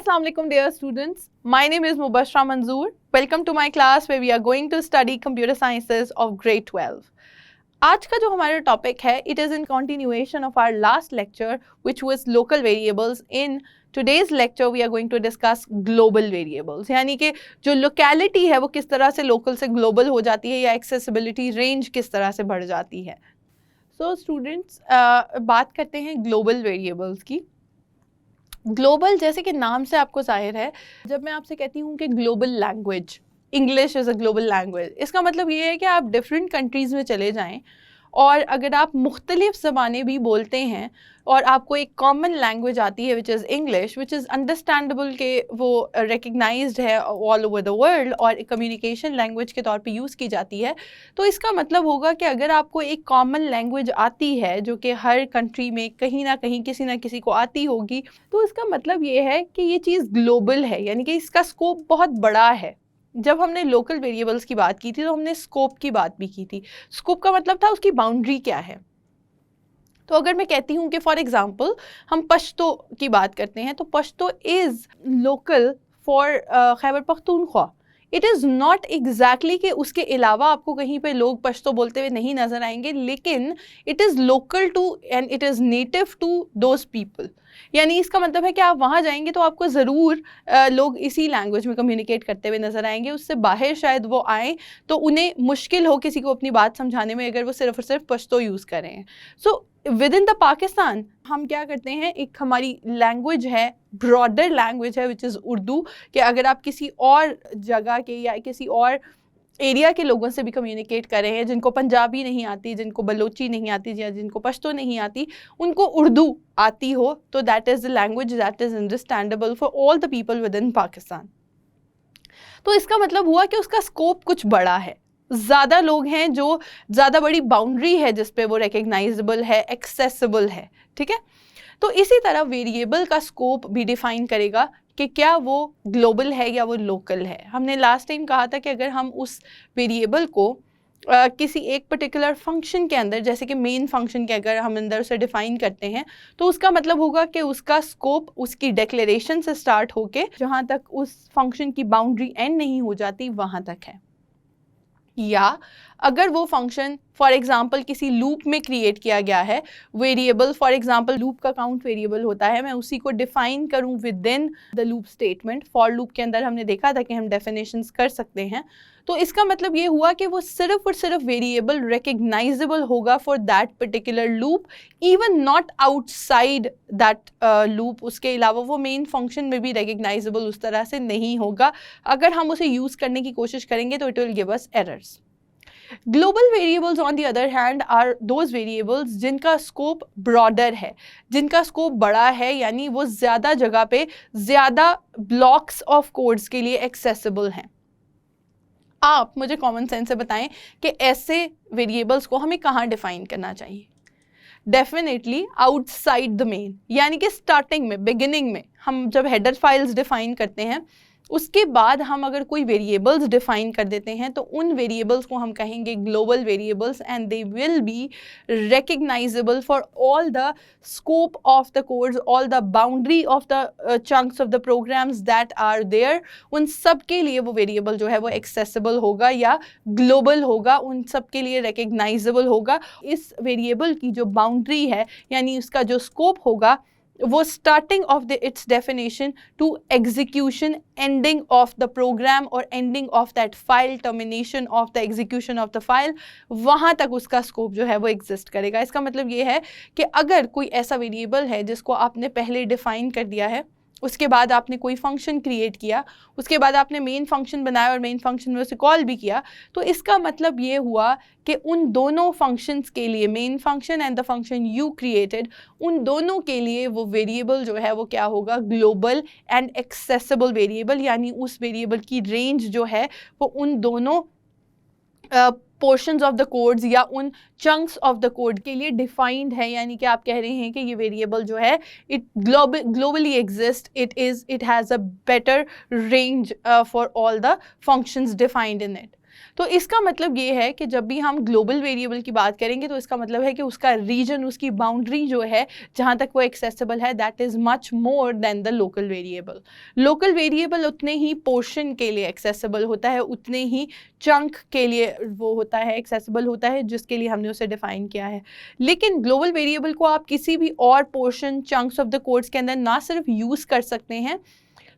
Assalamu alaikum dear students. My name is Mubashra Manzoor. Welcome to my class where we are going to study computer sciences of grade 12. आज का जो हमारा topic है it is in continuation of our last lecture which was local variables. In today's lecture we are going to discuss global variables, यानी कि जो locality है वो किस तरह से local से global हो जाती है या accessibility range किस तरह से बढ़ जाती है. So students बात करते हैं global variables की. ग्लोबल जैसे कि नाम से आपको जाहिर है, जब मैं आपसे कहती हूँ कि global language, English is a global language, इसका मतलब ये है कि आप डिफरेंट कंट्रीज़ में चले जाएं और अगर आप मुख्तलिफ ज़बानें भी बोलते हैं और आपको एक कॉमन लैंग्वेज आती है which is English, which is understandable के वो रिकग्नाइज्ड है ऑल ओवर द वर्ल्ड और कम्युनिकेशन लैंग्वेज के तौर पे यूज़ की जाती है, तो इसका मतलब होगा कि अगर आपको एक कॉमन लैंग्वेज आती है जो कि हर कंट्री में कहीं ना कहीं किसी ना किसी को आती होगी, तो इसका मतलब ये है कि ये चीज़ ग्लोबल है, यानी कि इसका स्कोप बहुत बड़ा है. जब हमने लोकल वेरिएबल्स की बात की थी तो हमने स्कोप की बात भी की थी. स्कोप का मतलब था उसकी बाउंड्री क्या है. तो अगर मैं कहती हूँ कि फॉर एग्जांपल हम पश्तो की बात करते हैं, तो Pashto is local for Khyber Pakhtunkhwa. It is not exactly कि उसके अलावा आपको कहीं पे लोग पश्तो बोलते हुए नहीं नज़र आएंगे, लेकिन it is local to and it is native to those people. यानी इसका मतलब है कि आप वहाँ जाएंगे तो आपको ज़रूर लोग इसी लैंग्वेज में कम्युनिकेट करते हुए नज़र आएंगे. उससे बाहर शायद वो आएँ तो उन्हें मुश्किल हो किसी को अपनी बात समझाने में अगर वो सिर्फ और सिर्फ पश्तो यूज़ करें. So with in the Pakistan हम क्या करते हैं, एक हमारी लैंग्वेज है, ब्रॉडर लैंग्वेज है विच इज़ उर्दू, कि अगर आप किसी और जगह के या किसी और एरिया के लोगों से भी कम्युनिकेट कर रहे हैं जिनको पंजाबी नहीं आती, जिनको बलोची नहीं आती या जिनको पश्तो नहीं आती, उनको उर्दू आती हो, तो that is the language that is understandable for all the people with in Pakistan. तो इसका मतलब हुआ कि उसका स्कोप कुछ बड़ा है, ज़्यादा लोग हैं, जो ज़्यादा बड़ी बाउंड्री है जिस पे वो रिकग्नाइजेबल है, एक्सेसिबल है. ठीक है. तो इसी तरह वेरिएबल का स्कोप भी डिफाइन करेगा कि क्या वो ग्लोबल है या वो लोकल है. हमने लास्ट टाइम कहा था कि अगर हम उस वेरिएबल को किसी एक पर्टिकुलर फंक्शन के अंदर, जैसे कि मेन फंक्शन के अगर हम अंदर से डिफाइन करते हैं, तो उसका मतलब होगा कि उसका स्कोप उसकी डिक्लेरेशन से स्टार्ट होके जहाँ तक उस फंक्शन की बाउंड्री एंड नहीं हो जाती वहाँ तक है. या अगर वो फंक्शन फॉर एग्जांपल किसी लूप में क्रिएट किया गया है, वेरिएबल फॉर एग्जांपल लूप का काउंट वेरिएबल होता है, मैं उसी को डिफाइन करूं with in the loop statement. For loop के अंदर हमने देखा था कि हम डेफिनेशंस कर सकते हैं. तो इसका मतलब ये हुआ कि वो सिर्फ और सिर्फ वेरिएबल रिकग्नाइजेबल होगा for that particular loop, even not outside that loop. उसके अलावा वो मेन फंक्शन में भी रिकग्नाइजेबल उस तरह से नहीं होगा. अगर हम उसे यूज़ करने की कोशिश करेंगे तो it will give us errors. Global variables on the other hand are those variables जिनका स्कोप ब्रॉडर है, जिनका स्कोप बड़ा है, यानी वो ज़्यादा जगह पे ज़्यादा ब्लॉक्स ऑफ कोड्स के लिए एक्सेसिबल हैं. आप मुझे कॉमन सेंस से बताएं कि ऐसे वेरिएबल्स को हमें कहाँ डिफाइन करना चाहिए. डेफिनेटली आउटसाइड द मेन, यानी कि स्टार्टिंग में, बिगिनिंग में हम जब हेडर फाइल्स डिफाइन करते हैं, उसके बाद हम अगर कोई वेरिएबल्स डिफाइन कर देते हैं तो उन वेरिएबल्स को हम कहेंगे global variables and they will be recognizable for all the scope of the codes, all the boundary of the chunks of the programs that are there. उन सब के लिए वो वेरिएबल जो है वो एक्सेसिबल होगा या ग्लोबल होगा, उन सब के लिए रिकग्नाइजेबल होगा. इस वेरिएबल की जो बाउंड्री है यानी उसका जो स्कोप होगा वो starting of the its definition to execution, ending of the program और ending of that file, termination of the execution of the file, वहाँ तक उसका स्कोप जो है वो एग्जिस्ट करेगा. इसका मतलब ये है कि अगर कोई ऐसा वेरिएबल है जिसको आपने पहले डिफाइन कर दिया है, उसके बाद आपने कोई फंक्शन क्रिएट किया, उसके बाद आपने मेन फंक्शन बनाया और मेन फंक्शन में उसे कॉल भी किया, तो इसका मतलब ये हुआ कि उन दोनों फंक्शंस के लिए, main function and the function you created, उन दोनों के लिए वो वेरिएबल जो है वो क्या होगा, ग्लोबल एंड एक्सेसिबल वेरिएबल. यानी उस वेरिएबल की रेंज जो है वो उन दोनों पोर्शंस ऑफ द कोड्स या उन चंक्स ऑफ द कोड के लिए डिफाइंड है. यानी कि आप कह रहे हैं कि ये वेरिएबल जो है it globally exist, it has a better range for all the functions defined in it. तो इसका मतलब ये है कि जब भी हम ग्लोबल वेरिएबल की बात करेंगे तो इसका मतलब है कि उसका रीजन, उसकी बाउंड्री जो है जहाँ तक वो एक्सेसिबल है, that is much more than the local variable. Local variable उतने ही पोर्शन के लिए एक्सेसिबल होता है, उतने ही चंक के लिए वो होता है, एक्सेसिबल होता है, जिसके लिए हमने उसे डिफाइन किया है। लेकिन ग्लोबल वेरिएबल को आप किसी भी और portion, chunks of the codes के अंदर ना सिर्फ यूज़ कर सकते हैं,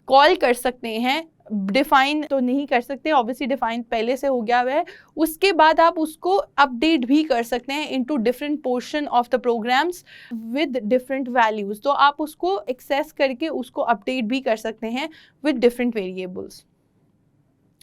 कॉल कर सकते हैं, डिफाइन तो नहीं कर सकते, ऑब्वियसली डिफाइन पहले से हो गया हुआ है, उसके बाद आप उसको अपडेट भी कर सकते हैं into different portion of the programmes with different values. तो आप उसको एक्सेस करके उसको अपडेट भी कर सकते हैं विद डिफरेंट वेरिएबल्स।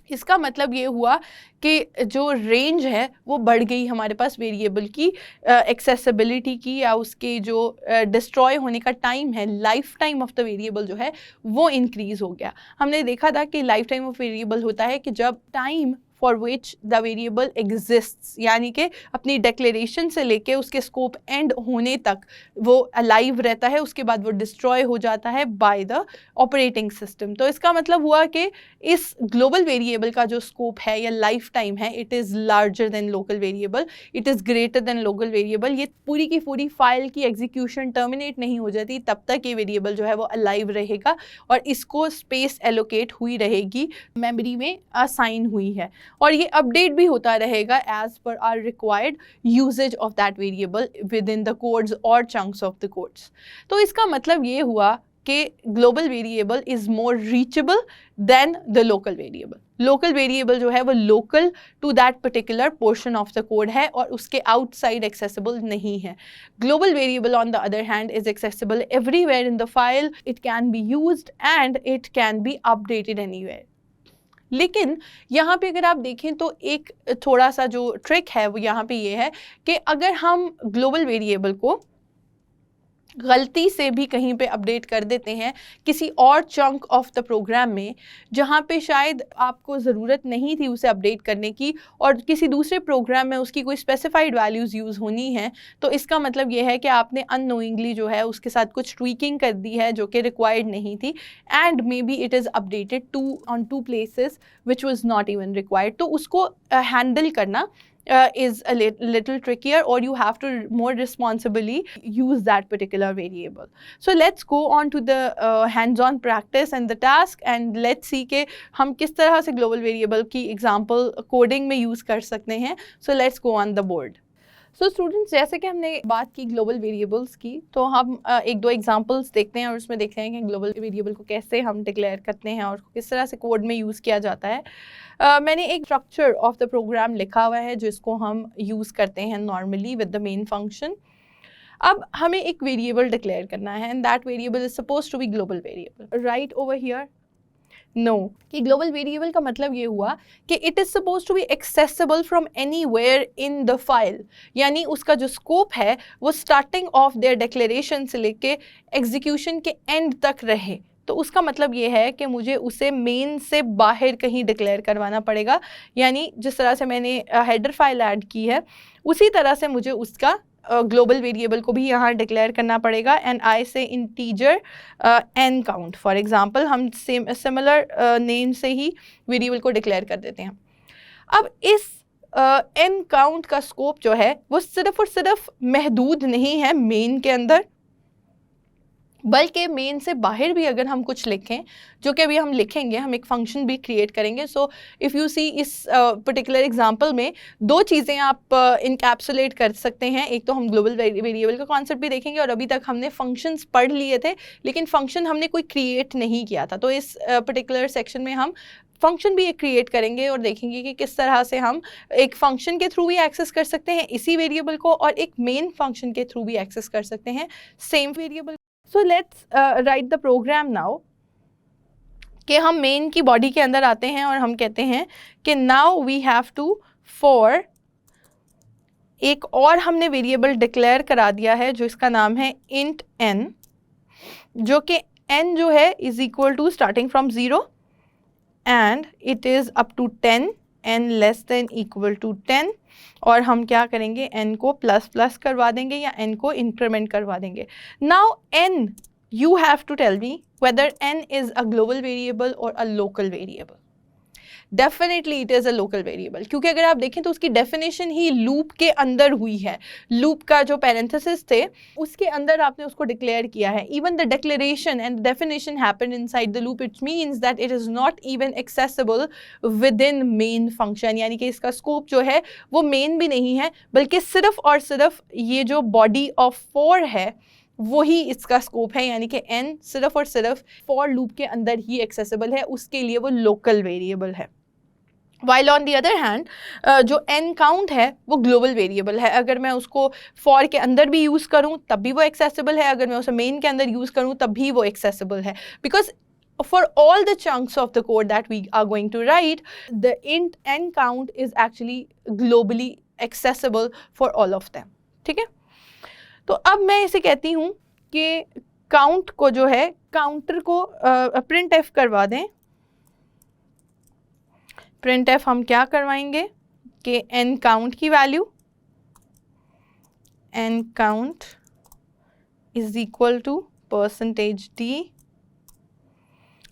इसका मतलब ये हुआ कि जो रेंज है वो बढ़ गई हमारे पास वेरिएबल की एक्सेसिबिलिटी की, या उसके जो डिस्ट्रॉय होने का टाइम है, life time of the variable जो है वो इंक्रीज़ हो गया। हमने देखा था कि लाइफ टाइम ऑफ वेरिएबल होता है कि जब time for which the variable exists, यानी कि अपनी डिक्लेरेशन से लेके उसके स्कोप एंड होने तक वो अलाइव रहता है, उसके बाद वो डिस्ट्रॉय हो जाता है बाय द ऑपरेटिंग सिस्टम। तो इसका मतलब हुआ कि इस ग्लोबल वेरिएबल का जो स्कोप है या लाइफ टाइम है, it is larger than local variable, it is greater than local variable. ये पूरी की पूरी फाइल की एग्जीक्यूशन टर्मिनेट नहीं हो जाती, तब तक ये वेरिएबल जो है वो अलाइव रहेगा और इसको स्पेस एलोकेट हुई रहेगी, मेमोरी में असाइन हुई है, और ये अपडेट भी होता रहेगा as per our required usages of that variable within the codes और चंक्स ऑफ द कोड्स। तो इसका मतलब ये हुआ कि global variable is more reachable than the local variable. Local variable जो है वो local to that particular portion of the code है और उसके आउटसाइड एक्सेसिबल नहीं है। Global variable on the other hand is accessible everywhere in the file, it can be used and it can be updated anywhere. लेकिन यहाँ पे अगर आप देखें तो एक थोड़ा सा जो ट्रिक है वो यहाँ पे ये है कि अगर हम ग्लोबल वेरिएबल को गलती से भी कहीं पे अपडेट कर देते हैं किसी और चंक ऑफ द प्रोग्राम में, जहाँ पे शायद आपको ज़रूरत नहीं थी उसे अपडेट करने की और किसी दूसरे प्रोग्राम में उसकी कोई स्पेसिफाइड वैल्यूज़ यूज़ होनी है, तो इसका मतलब ये है कि आपने अननोइंगली जो है उसके साथ कुछ ट्वीकिंग कर दी है जो कि रिक्वायर्ड नहीं थी, and may be it is updated on two places which was not even required. तो उसको हैंडल करना is a little trickier, or you have to more responsibly use that particular variable. So let's go on to the hands-on practice and the task, and let's see कि हम किस तरह से global variable की example coding में use कर सकते हैं. So let's go on the board. So students, जैसे कि हमने बात की ग्लोबल वेरिएबल्स की, तो हम एक दो एग्जांपल्स देखते हैं और उसमें देखते हैं कि ग्लोबल वेरिएबल को कैसे हम डिक्लेयर करते हैं और किस तरह से कोड में यूज़ किया जाता है। मैंने एक स्ट्रक्चर ऑफ द प्रोग्राम लिखा हुआ है जिसको हम यूज़ करते हैं normally with the main function. अब हमें एक वेरिएबल डिक्लेयर करना है and that variable is suppose to be global variable. Right over here know कि ग्लोबल वेरिएबल का मतलब ये हुआ कि it is suppose to be accessible from anywhere in the file, यानी उसका जो स्कोप है वो स्टार्टिंग ऑफ देयर डिक्लेरेशन से लेके एग्जीक्यूशन के एंड तक रहे। तो उसका मतलब ये है कि मुझे उसे मेन से बाहर कहीं डिक्लेयर करवाना पड़ेगा, यानी जिस तरह से मैंने हेडर फाइल ऐड की है उसी तरह से मुझे उसका ग्लोबल वेरिएबल को भी यहाँ डिक्लेयर करना पड़ेगा। And I say integer n count for example, हम सिमिलर नेम से ही वेरिएबल को डिक्लेयर कर देते हैं। अब इस एन काउंट का स्कोप जो है वो सिर्फ और सिर्फ महदूद नहीं है मेन के अंदर, बल्कि मेन से बाहर भी अगर हम कुछ लिखें, जो कि अभी हम लिखेंगे, हम एक फंक्शन भी क्रिएट करेंगे। सो इफ़ यू सी इस पर्टिकुलर एग्जांपल में दो चीज़ें आप इनकैप्सुलेट कर सकते हैं। एक तो हम ग्लोबल वेरिएबल का कॉन्सेप्ट भी देखेंगे और अभी तक हमने फंक्शंस पढ़ लिए थे लेकिन फंक्शन हमने कोई क्रिएट नहीं किया था। तो इस पर्टिकुलर सेक्शन में हम फंक्शन भी एक क्रिएट करेंगे और देखेंगे कि किस तरह से हम एक फंक्शन के थ्रू भी एक्सेस कर सकते हैं इसी वेरिएबल को और एक मेन फंक्शन के थ्रू भी एक्सेस कर सकते हैं same variable. So let's write the program now कि हम मेन की बॉडी के अंदर आते हैं और हम कहते हैं कि now we have to for एक और हमने वेरिएबल डिक्लेयर करा दिया है जो इसका नाम है int n, जो कि n जो है is equal to starting from 0 and it is up to 10, n less than equal to 10, और हम क्या करेंगे n को प्लस प्लस करवा देंगे या n को इंक्रीमेंट करवा देंगे। Now n you have to tell me whether n is a global variable or a local variable. Definitely it is a local variable, क्योंकि अगर आप देखें तो उसकी डेफिनेशन ही लूप के अंदर हुई है। लूप का जो पैरेंथेसिस थे उसके अंदर आपने उसको डिक्लेयर किया है। Even the declaration and definition happened inside the loop, it means that it is not even accessible with in main function, यानी कि इसका स्कोप जो है वो मेन भी नहीं है, बल्कि सिर्फ और सिर्फ ये जो बॉडी ऑफ 4 है वही इसका स्कोप है, यानी कि n सिर्फ और सिर्फ फॉर लूप के अंदर ही एक्सेसिबल है, उसके लिए वो लोकल वेरिएबल है। While on the other hand जो n काउंट है वो ग्लोबल वेरिएबल है। अगर मैं उसको फॉर के अंदर भी यूज़ करूँ तब भी वो एक्सेसिबल है, अगर मैं उसे मेन के अंदर यूज़ करूँ तब भी वो एक्सेसिबल है, because for all the chunks of the code that we are going to write, the int n count is actually globally accessible for all of them। ठीक है, तो अब मैं इसे कहती हूँ कि काउंट को जो है काउंटर को प्रिंट एफ करवा दें। प्रिंट एफ हम क्या करवाएंगे कि n काउंट की value n count is equal to %d,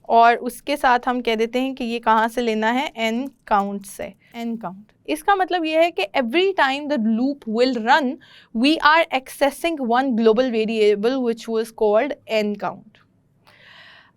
और उसके साथ हम कह देते हैं कि ये कहाँ से लेना है, n काउंट से। n काउंट इसका मतलब ये है कि every time the loop will run we are accessing one global variable which was called n count.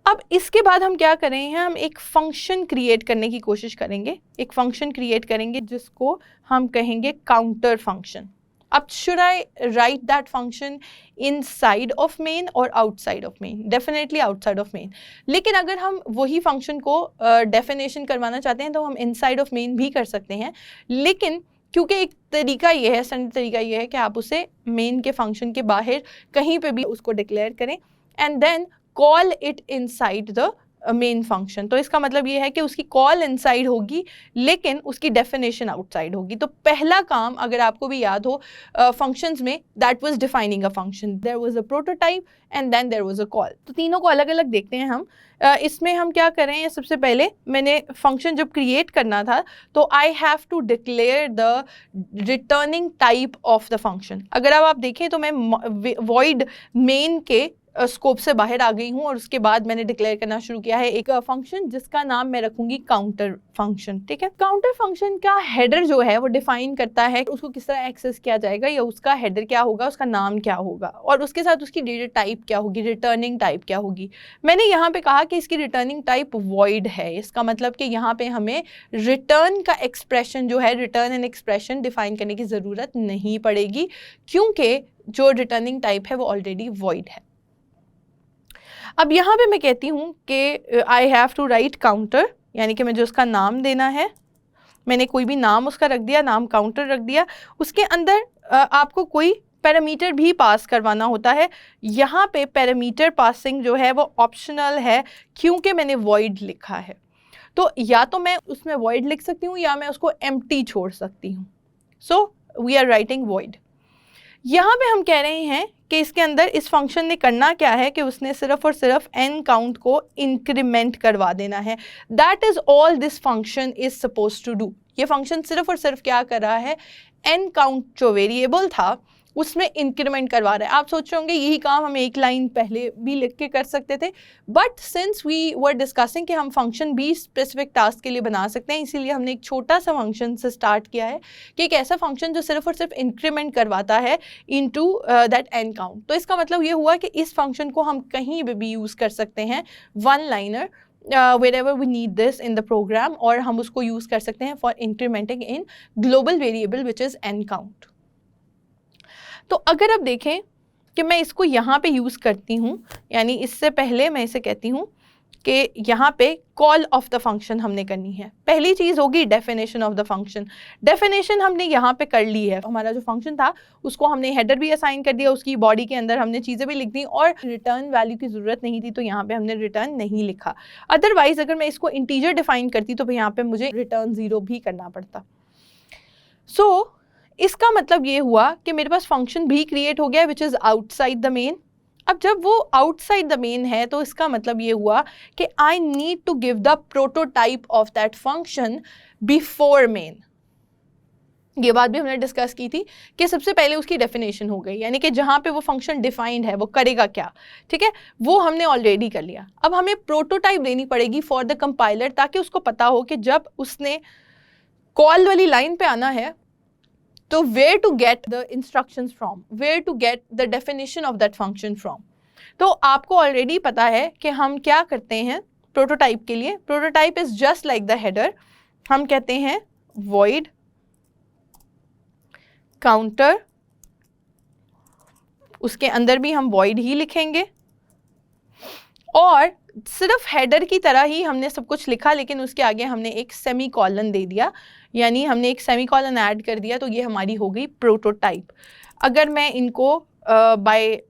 अब इसके बाद हम क्या कर रहे हैं, हम एक फंक्शन क्रिएट करने की कोशिश करेंगे। एक फंक्शन क्रिएट करेंगे जिसको हम कहेंगे काउंटर फंक्शन। अब should I write that function inside of main और outside of main? Definitely outside of main, लेकिन अगर हम वही फंक्शन को डेफिनेशन करवाना चाहते हैं तो हम इनसाइड ऑफ मेन भी कर सकते हैं। लेकिन क्योंकि एक तरीका ये है, स्टैंडर्ड तरीका ये है कि आप उसे मेन के फंक्शन के बाहर कहीं पे भी उसको डिक्लेयर करें and then call it inside the main function. तो इसका मतलब ये है कि उसकी कॉल इनसाइड होगी लेकिन उसकी डेफिनेशन आउटसाइड होगी। तो पहला काम, अगर आपको भी याद हो फंक्शंस में, that was defining a function, there was a prototype and then there was a call. तो तीनों को अलग अलग देखते हैं हम। इसमें हम क्या कर रहे हैं, सबसे पहले मैंने फंक्शन जब क्रिएट करना था तो I have to declare the returning type of the function. अगर अब आप देखें तो मैं वॉइड मेन के स्कोप से बाहर आ गई हूँ और उसके बाद मैंने डिक्लेयर करना शुरू किया है एक फंक्शन जिसका नाम मैं रखूंगी काउंटर फंक्शन। ठीक है, काउंटर फंक्शन का हेडर जो है वो डिफाइन करता है उसको किस तरह एक्सेस किया जाएगा, या उसका हेडर क्या होगा, उसका नाम क्या होगा, और उसके साथ उसकी डेटा टाइप क्या होगी, रिटर्निंग टाइप क्या होगी। मैंने यहाँ पे कहा कि इसकी रिटर्निंग टाइप वॉइड है। इसका मतलब कि यहाँ पे हमें रिटर्न का एक्सप्रेशन जो है, रिटर्न एंड एक्सप्रेशन डिफाइन करने की ज़रूरत नहीं पड़ेगी, क्योंकि जो रिटर्निंग टाइप है वो ऑलरेडी वॉइड है। अब यहाँ पे मैं कहती हूँ कि I have to write counter, यानी कि मुझे उसका नाम देना है। मैंने कोई भी नाम उसका रख दिया, नाम काउंटर रख दिया। उसके अंदर आपको कोई पैरामीटर भी पास करवाना होता है। यहाँ पे पैरामीटर पासिंग जो है वो ऑप्शनल है क्योंकि मैंने वॉइड लिखा है। तो या तो मैं उसमें वॉइड लिख सकती हूँ या मैं उसको एम्प्टी छोड़ सकती हूँ। So we are writing void. यहाँ पे हम कह रहे हैं कि इसके अंदर इस फंक्शन ने करना क्या है कि उसने सिर्फ और सिर्फ n काउंट को इंक्रीमेंट करवा देना है। That is all this function is suppose to do. ये फंक्शन सिर्फ और सिर्फ क्या कर रहा है, n काउंट जो वेरिएबल था उसमें इंक्रीमेंट करवा रहा है। आप सोच रहे होंगे यही काम हम एक लाइन पहले भी लिख के कर सकते थे, but since we were discussing कि हम फंक्शन भी स्पेसिफिक टास्क के लिए बना सकते हैं, इसीलिए हमने एक छोटा सा फंक्शन से स्टार्ट किया है कि एक ऐसा फंक्शन जो सिर्फ और सिर्फ इंक्रीमेंट करवाता है इनटू दैट n काउंट। तो इसका मतलब ये हुआ कि इस फंक्शन को हम कहीं भी यूज़ कर सकते हैं, one liner wherever we need this in the program, और हम उसको यूज़ कर सकते हैं for incrementing in global variable which is n count। तो अगर आप देखें कि मैं इसको यहाँ पे यूज़ करती हूँ, यानी इससे पहले मैं इसे कहती हूँ कि यहाँ पे कॉल ऑफ द फंक्शन हमने करनी है। पहली चीज़ होगी definition of the function. Definition हमने यहाँ पे कर ली है। हमारा जो फंक्शन था उसको हमने हेडर भी असाइन कर दिया, उसकी बॉडी के अंदर हमने चीज़ें भी लिख दी और रिटर्न वैल्यू की ज़रूरत नहीं थी, तो यहाँ पे हमने रिटर्न नहीं लिखा। अदरवाइज अगर मैं इसको इंटीजर डिफाइन करती तो यहाँ पे मुझे रिटर्न 0 भी करना पड़ता। सो इसका मतलब ये हुआ कि मेरे पास फंक्शन भी क्रिएट हो गया which is outside the main. अब जब वो आउटसाइड द मेन है तो इसका मतलब ये हुआ कि I need to give the prototype of that function before main. ये बात भी हमने डिस्कस की थी कि सबसे पहले उसकी डेफिनेशन हो गई, यानी कि जहाँ पे वो फंक्शन डिफाइंड है वो करेगा क्या, ठीक है, वो हमने ऑलरेडी कर लिया। अब हमें प्रोटोटाइप देनी पड़ेगी फॉर द कंपाइलर, ताकि उसको पता हो कि जब उसने कॉल वाली लाइन पे आना है तो where to get the instructions from, where to get the definition of that function from. तो आपको ऑलरेडी पता है कि हम क्या करते हैं प्रोटोटाइप के लिए। Prototype is just like the header, हम कहते हैं void काउंटर, उसके अंदर भी हम void ही लिखेंगे, और सिर्फ हेडर की तरह ही हमने सब कुछ लिखा, लेकिन उसके आगे हमने एक सेमी कॉलन दे दिया, यानी हमने एक सेमी कॉलन ऐड कर दिया, तो ये हमारी हो गई प्रोटोटाइप। अगर मैं इनको बाय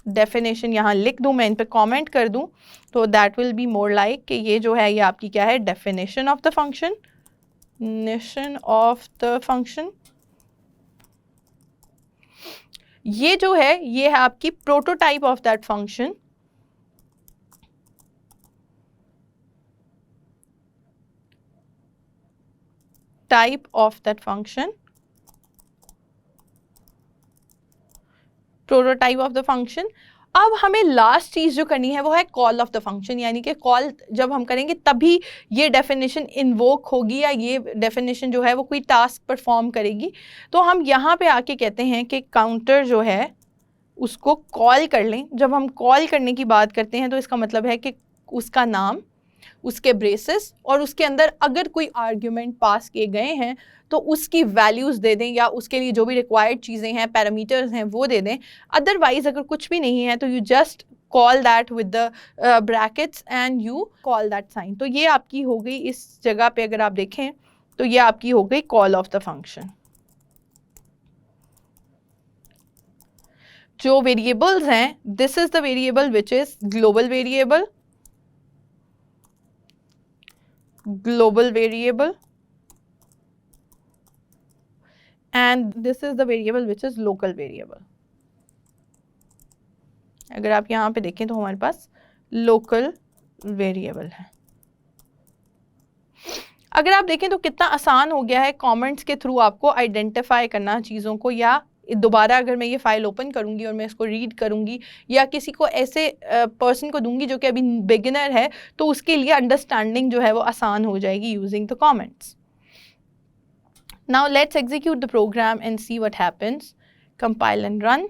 डेफिनेशन यहाँ लिख दूँ, मैं इन पे कमेंट कर दूँ, तो that will be more like कि ये जो है ये आपकी क्या है, definition of the function, definition of the function. ये जो है ये है आपकी prototype of that function, type of that function, prototype of the function. अब हमें लास्ट चीज जो करनी है वो है कॉल ऑफ द फंक्शन, यानी कि कॉल जब हम करेंगे तभी ये डेफिनेशन इन्वोक होगी, या ये डेफिनेशन जो है वो कोई टास्क परफॉर्म करेगी। तो हम यहाँ पे आके कहते हैं कि काउंटर जो है उसको कॉल कर लें। जब हम कॉल करने की बात करते हैं तो इसका मतलब है कि उसका नाम, उसके ब्रेसेस, और उसके अंदर अगर कोई आर्ग्यूमेंट पास किए गए हैं तो उसकी वैल्यूज़ दे दें, या उसके लिए जो भी रिक्वायर्ड चीज़ें हैं, पैरामीटर्स हैं, वो दे दें। अदरवाइज अगर कुछ भी नहीं है तो you just call that with the brackets and you call that sign. तो ये आपकी हो गई, इस जगह पे अगर आप देखें तो ये आपकी हो गई कॉल ऑफ द फंक्शन। जो वेरिएबल्स हैं, this is the variable which is global variable, global variable, and this is the variable which is local variable। अगर आप यहाँ पे देखें तो हमारे पास local variable है। अगर आप देखें तो कितना आसान हो गया है कमेंट्स के थ्रू आपको आइडेंटिफाई करना चीज़ों को, या दोबारा अगर मैं ये फाइल ओपन करूंगी और मैं इसको रीड करूंगी, या किसी को ऐसे पर्सन को दूंगी जो कि अभी बिगिनर है, तो उसके लिए अंडरस्टैंडिंग जो है वो आसान हो जाएगी using the comments. Now let's execute the program and see what happens. Compile and run.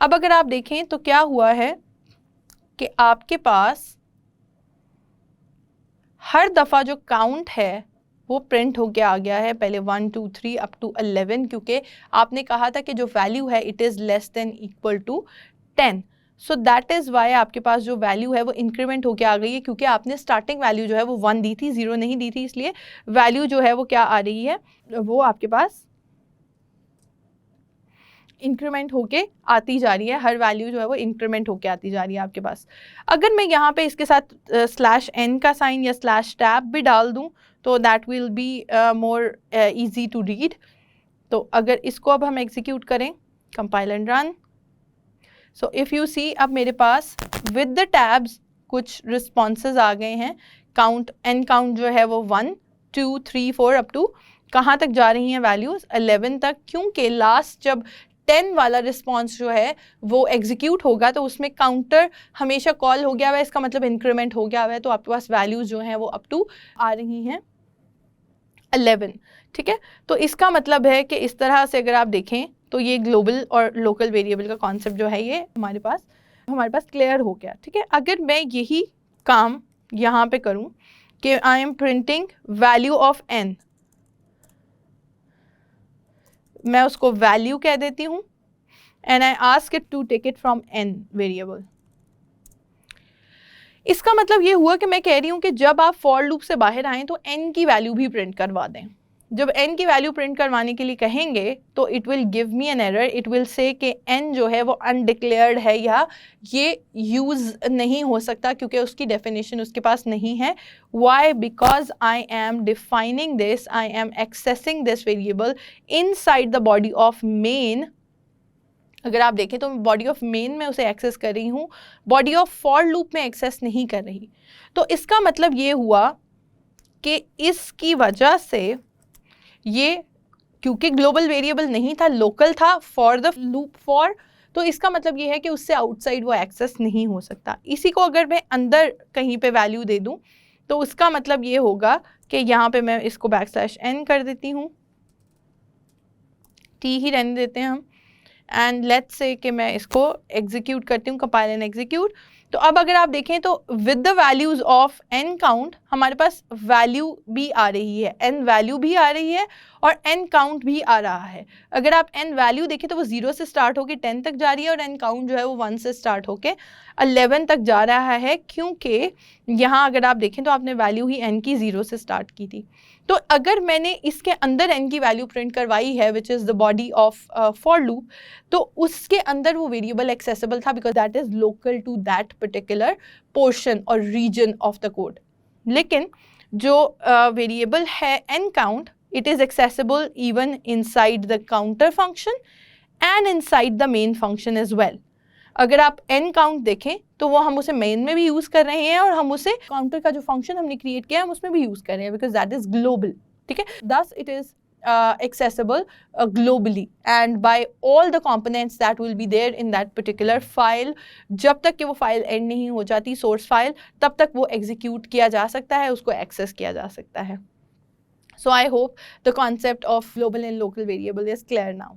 अब अगर आप देखें तो क्या हुआ है कि आपके पास हर दफ़ा जो काउंट है वो प्रिंट होके आ गया है, पहले 1 2 3 अप टू 11, क्योंकि आपने कहा था कि जो वैल्यू है it is less than equal to 10। So that is why आपके पास जो वैल्यू है वो इंक्रीमेंट होके आ गई है, क्योंकि आपने स्टार्टिंग वैल्यू जो है वो 1 दी थी, 0 नहीं दी थी, इसलिए वैल्यू जो है वो क्या आ रही है, वो आपके पास इंक्रीमेंट होके आती जा रही है। हर वैल्यू जो है वो इंक्रीमेंट होके आती जा रही है आपके पास। अगर मैं यहाँ पे इसके साथ /n का साइन या /tab भी डाल दूँ तो that will be more easy to read. तो अगर इसको अब हम एग्जीक्यूट करें, compile and run, so if you see अब मेरे पास विद द टैब्स कुछ रिस्पॉन्सेज आ गए हैं। काउंट n काउंट जो है वो 1 2 3 4 अप टू कहाँ तक जा रही हैं वैल्यूज़, 11 तक, क्योंकि लास्ट जब 10 वाला रिस्पॉन्स जो है वो एग्जीक्यूट होगा तो उसमें काउंटर हमेशा कॉल हो गया हुआ है, इसका मतलब इंक्रीमेंट हो गया हुआ है, तो आपके पास वैल्यूज़ जो हैं वो अप टू आ रही हैं 11। ठीक है, तो इसका मतलब है कि इस तरह से अगर आप देखें तो ये ग्लोबल और लोकल वेरिएबल का कॉन्सेप्ट जो है ये हमारे पास क्लियर हो गया। ठीक है, अगर मैं यही काम यहाँ पे करूँ कि I am printing value of n, मैं उसको वैल्यू कह देती हूँ and I ask it to take it from n variable. इसका मतलब ये हुआ कि मैं कह रही हूँ कि जब आप फॉर लूप से बाहर आएँ तो n की वैल्यू भी प्रिंट करवा दें। जब n की वैल्यू प्रिंट करवाने के लिए कहेंगे तो it will give me an error, it will say कि n जो है वो अनडिक्लेयर्ड है या ये यूज़ नहीं हो सकता क्योंकि उसकी डेफिनेशन उसके पास नहीं है। Why? Because I am defining this, I am accessing this variable inside the body of main. अगर आप देखें तो बॉडी ऑफ मेन में उसे एक्सेस कर रही हूँ, बॉडी ऑफ फॉर लूप में एक्सेस नहीं कर रही। तो इसका मतलब ये हुआ कि इसकी वजह से ये, क्योंकि ग्लोबल वेरिएबल नहीं था, लोकल था फॉर द लूप फॉर, तो इसका मतलब ये है कि उससे आउटसाइड वो एक्सेस नहीं हो सकता। इसी को अगर मैं अंदर कहीं पे वैल्यू दे दूं तो उसका मतलब ये होगा कि यहाँ पे मैं इसको \n कर देती हूँ, t ही रहने देते हैं हम, एंड लेट्स से कि मैं इसको एग्जीक्यूट करती हूँ, कंपाइल एंड एग्जीक्यूट। तो अब अगर आप देखें तो with the values of n count हमारे पास वैल्यू भी आ रही है, n वैल्यू भी आ रही है और n काउंट भी आ रहा है। अगर आप n वैल्यू देखें तो वो 0 से स्टार्ट होकर 10 तक जा रही है और n काउंट जो है वो 1 से स्टार्ट होकर 11 तक जा रहा है, क्योंकि यहाँ अगर आप देखें तो आपने वैल्यू ही n की 0 से स्टार्ट की थी। तो अगर मैंने इसके अंदर n की वैल्यू प्रिंट करवाई है which is the body of for loop, तो उसके अंदर वो वेरिएबल एक्सेसिबल था because that is local to that particular portion और रीजन ऑफ द कोड। लेकिन जो वेरिएबल है n count, it is accessible even inside the counter function and inside the main function as well. अगर आप n count देखें तो वो हम उसे मेन में भी यूज़ कर रहे हैं और हम उसे काउंटर का जो फंक्शन हमने क्रिएट किया है हम उसमें भी यूज़ कर रहे हैं बिकॉज दैट इज ग्लोबल, ठीक है। Thus it is accessible globally and by all the components that will be there in that particular file। जब तक कि वो फाइल एंड नहीं हो जाती सोर्स फाइल, तब तक वो एग्जीक्यूट किया जा सकता है, उसको एक्सेस किया जा सकता है। So I hope the concept of global and local variable is clear now।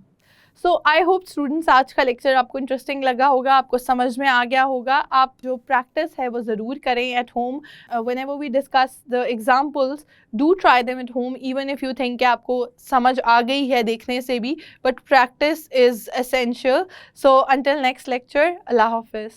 So I hope students आज का लेक्चर आपको इंटरेस्टिंग लगा होगा, आपको समझ में आ गया होगा। आप जो प्रैक्टिस है वो ज़रूर करें at home. Whenever we discuss the examples, do try them at home even if you think कि आपको समझ आ गई है देखने से भी, but practice is essential. So until next lecture, अल्लाह हाफिज़।